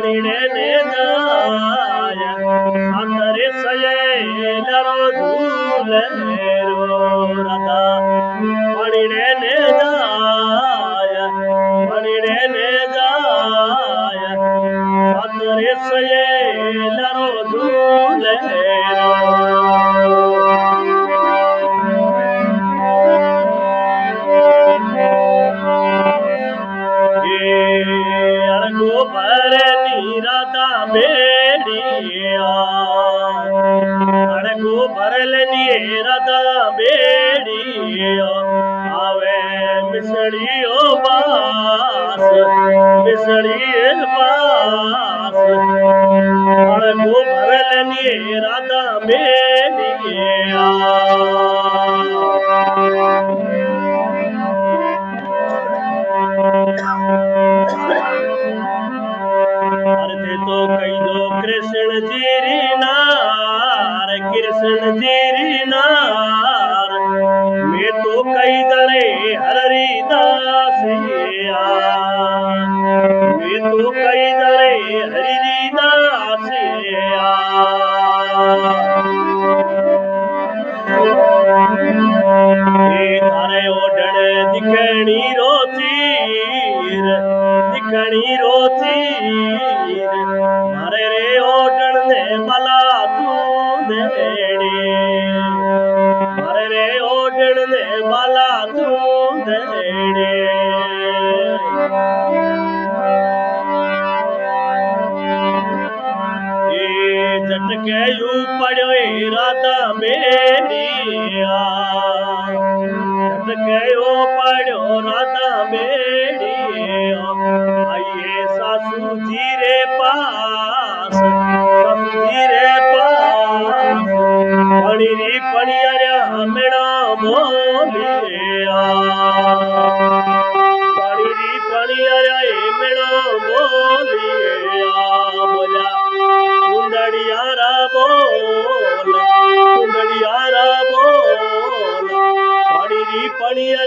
पड़ीने ने जाय सातरे सयेलरो झूलेरो राधा पड़ीने ने जाय पड़ीने ने जाय सातरे सयेलरो झूलेरो राधा बेड़िया अड़गो भरलनी राधा बेड़िया आवे मिसड़ियो बास मिसड़ी बास अड़गो भरलनी राधा बेड़िया तो कई दो कृष्ण जी नार कृष्ण जी नार मैं तो कई दरे हरि दासिया मैं तो कई दरे हरि दासिया थारे ओढ़ण दिखणी रोतीर मारे रे ओढ़ण ने मला तू देड़ी मारे रे ओढ़ण ने मला तू देड़ी झटके यू पड़ो राधा बेड़िया झटके यू पड़ो राधा बेड़िया आइए सासू जी रे पास पड़ी पड़िया मेरा बोलिया पड़ी पड़िया मेरा बोलिया बोला कुंडड़ियारा बोल पड़ी पड़िया